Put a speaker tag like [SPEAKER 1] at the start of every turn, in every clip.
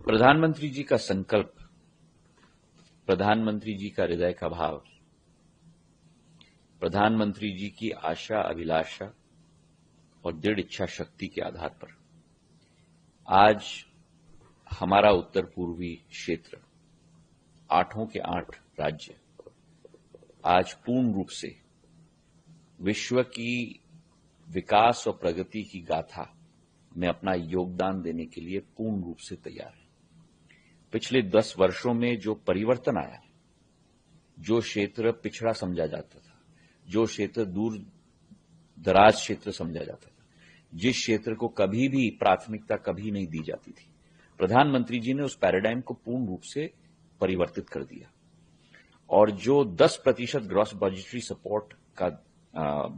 [SPEAKER 1] प्रधानमंत्री जी का संकल्प, प्रधानमंत्री जी का हृदय का भाव, प्रधानमंत्री जी की आशा अभिलाषा और दृढ़ इच्छा शक्ति के आधार पर आज हमारा उत्तर पूर्वी क्षेत्र, 8 के 8 राज्य आज पूर्ण रूप से विश्व की विकास और प्रगति की गाथा में अपना योगदान देने के लिए पूर्ण रूप से तैयार है। पिछले 10 वर्षों में जो परिवर्तन आया है, जो क्षेत्र पिछड़ा समझा जाता था, जो क्षेत्र दूर दराज क्षेत्र समझा जाता था, जिस क्षेत्र को कभी भी प्राथमिकता कभी नहीं दी जाती थी, प्रधानमंत्री जी ने उस पैराडाइम को पूर्ण रूप से परिवर्तित कर दिया। और जो 10% ग्रॉस बजटरी सपोर्ट का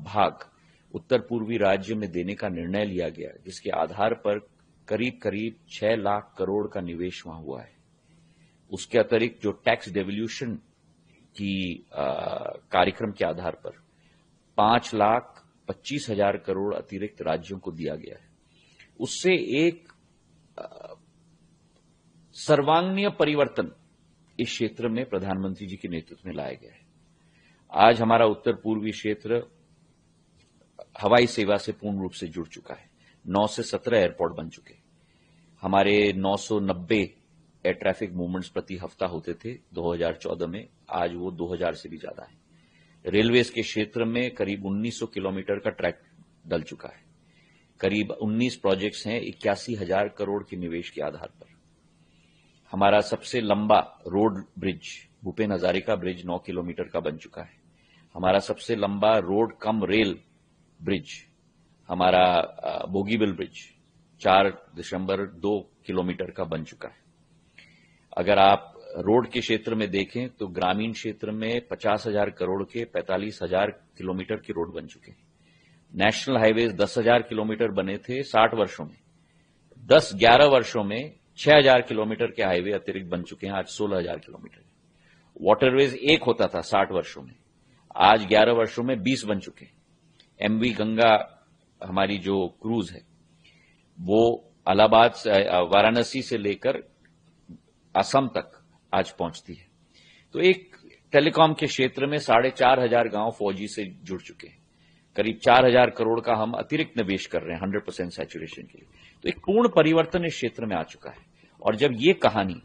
[SPEAKER 1] भाग उत्तर पूर्वी राज्य में देने का निर्णय लिया गया, जिसके आधार पर करीब करीब 6 लाख करोड़ का निवेश वहां हुआ है। उसके अतिरिक्त जो टैक्स डेवल्यूशन की कार्यक्रम के आधार पर 5,25,000 करोड़ अतिरिक्त राज्यों को दिया गया है, उससे एक सर्वांगीण परिवर्तन इस क्षेत्र में प्रधानमंत्री जी के नेतृत्व में लाया गया है। आज हमारा उत्तर पूर्वी क्षेत्र हवाई सेवा से पूर्ण रूप से जुड़ चुका है। 9 से 17 एयरपोर्ट बन चुके हैं। हमारे 990 एयर ट्रैफिक मूवमेंट्स प्रति हफ्ता होते थे 2014 में, आज वो 2000 से भी ज्यादा है। रेलवेज के क्षेत्र में करीब 1900 किलोमीटर का ट्रैक डल चुका है। करीब 19 प्रोजेक्ट्स हैं 81,000 करोड़ के निवेश के आधार पर। हमारा सबसे लंबा road bridge Bhupen Hazarika bridge 9 kilometre का बन चुका है। हमारा सबसे लंबा रोड कम रेल ब्रिज हमारा बोगीबिल ब्रिज 4.2 किलोमीटर का बन चुका है। अगर आप रोड के क्षेत्र में देखें तो ग्रामीण क्षेत्र में 50,000 करोड़ के 45,000 किलोमीटर की रोड बन चुके हैं। नेशनल हाईवेज 10,000 किलोमीटर बने थे 60 वर्षों में। 10-11 वर्षों में 6,000 किलोमीटर के हाईवे अतिरिक्त बन चुके हैं, आज 16,000 किलोमीटर। वाटरवेज एक होता था 60 वर्षों में, आज 11 वर्षों में 20 बन चुके हैं। एमवी गंगा हमारी जो क्रूज है वो इलाहाबाद से वाराणसी से लेकर असम तक आज पहुंचती है। तो एक टेलीकॉम के क्षेत्र में 4,500 गांव 4G से जुड़ चुके हैं। करीब 4,000 करोड़ का हम अतिरिक्त निवेश कर रहे हैं 100% सैचुरेशन के लिए। तो एक पूर्ण परिवर्तन इस क्षेत्र में आ चुका है। और जब ये कहानी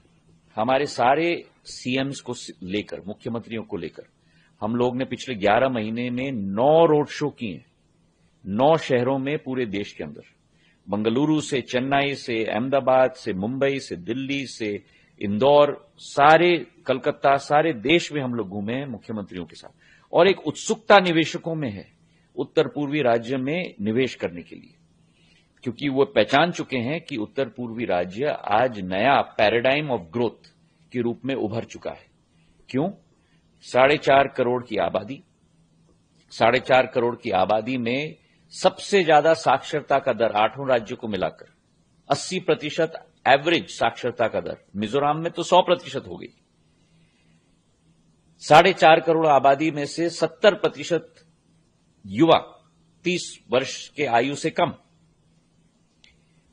[SPEAKER 1] हमारे सारे सीएम्स को लेकर, मुख्यमंत्रियों को लेकर, हम लोग ने पिछले 11 महीने में 9 रोड शो किए हैं, 9 शहरों में पूरे देश के अंदर। बंगलुरु से, चेन्नई से, अहमदाबाद से, मुंबई से, दिल्ली से, इंदौर, सारे कलकत्ता, सारे देश में हम लोग घूमे हैं मुख्यमंत्रियों के साथ। और एक उत्सुकता निवेशकों में है उत्तर पूर्वी राज्य में निवेश करने के लिए, क्योंकि वो पहचान चुके हैं कि उत्तर पूर्वी राज्य आज नया पैराडाइम ऑफ ग्रोथ के रूप में उभर चुका है। क्यों? 4.5 करोड़ की आबादी, 4.5 करोड़ की आबादी में सबसे ज्यादा साक्षरता का दर 8 राज्यों को मिलाकर 80% एवरेज साक्षरता का दर। मिजोरम में तो 100% हो गई। 4.5 करोड़ आबादी में से 70% युवा 30 वर्ष के आयु से कम,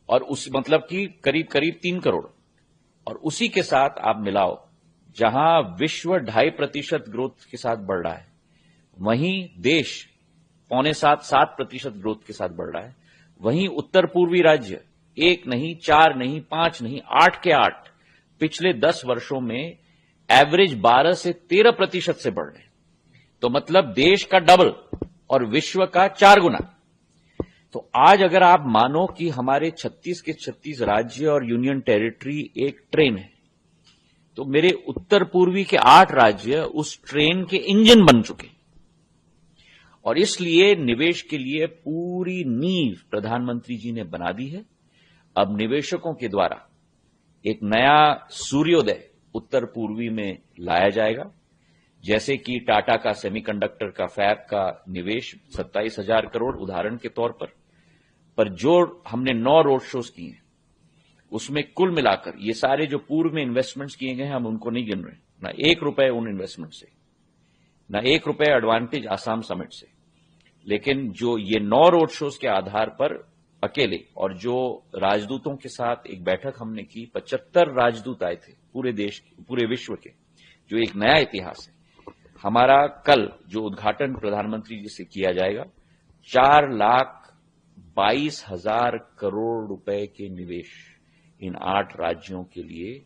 [SPEAKER 1] और उस मतलब कि करीब करीब 3 करोड़। और उसी के साथ आप मिलाओ, जहां विश्व 2.5% ग्रोथ के साथ बढ़ रहा है, वहीं देश 6.75% ग्रोथ के साथ बढ़ रहा है। वहीं उत्तर पूर्वी राज्य 1 नहीं, 4 नहीं, 5 नहीं, 8 के 8 पिछले 10 वर्षों में एवरेज 12 से 13% से बढ़ रहे हैं। तो मतलब देश का डबल और विश्व का 4 गुना। तो आज अगर आप मानो कि हमारे 36 के 36 राज्य और यूनियन टेरिटरी एक ट्रेन है, तो मेरे उत्तर पूर्वी के 8 राज्य उस ट्रेन के इंजन बन चुके हैं। और इसलिए निवेश के लिए पूरी नींव प्रधानमंत्री जी ने बना दी है। अब निवेशकों के द्वारा एक नया सूर्योदय उत्तर पूर्वी में लाया जाएगा। जैसे कि टाटा का सेमीकंडक्टर का फैब का निवेश 27,000 करोड़ उदाहरण के तौर पर जो हमने 9 रोड शोज किए हैं, उसमें कुल मिलाकर ये सारे जो पूर्व में इन्वेस्टमेंट्स किए गए हैं, हम उनको नहीं गिन रहे, ना 1 रुपए उन इन्वेस्टमेंट से, ना 1 रुपए एडवांटेज आसाम समिट से। लेकिन जो ये 9 रोड शोज के आधार पर अकेले, और जो राजदूतों के साथ एक बैठक हमने की, 75 राजदूत आए थे पूरे देश के, पूरे विश्व के, जो एक नया इतिहास है। हमारा कल जो उद्घाटन प्रधानमंत्री जी से किया जाएगा, 4,22,000 करोड़ रुपए के निवेश इन 8 राज्यों के लिए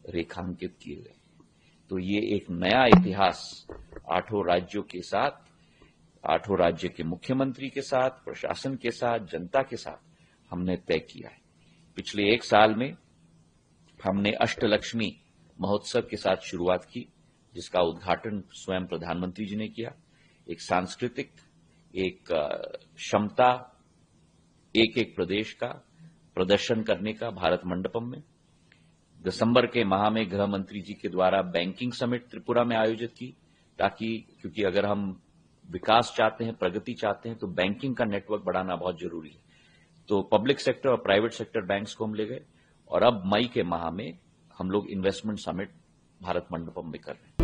[SPEAKER 1] रेखांकित किए गए। तो ये एक नया इतिहास 8 राज्यों के साथ, 8 राज्य के मुख्यमंत्री के साथ, प्रशासन के साथ, जनता के साथ हमने तय किया है। पिछले 1 साल में हमने अष्टलक्ष्मी महोत्सव के साथ शुरुआत की, जिसका उद्घाटन स्वयं प्रधानमंत्री जी ने किया। एक सांस्कृतिक, एक क्षमता, एक प्रदेश का प्रदर्शन करने का भारत मंडपम में। दिसंबर के माह में गृह मंत्री जी के द्वारा बैंकिंग समिट त्रिपुरा में आयोजित की, ताकि, क्योंकि अगर हम विकास चाहते हैं, प्रगति चाहते हैं, तो बैंकिंग का नेटवर्क बढ़ाना बहुत जरूरी है। तो पब्लिक सेक्टर और प्राइवेट सेक्टर बैंक्स को हम ले गए, और अब मई के माह में हम लोग इन्वेस्टमेंट समिट भारत मंडपम में कर रहे हैं।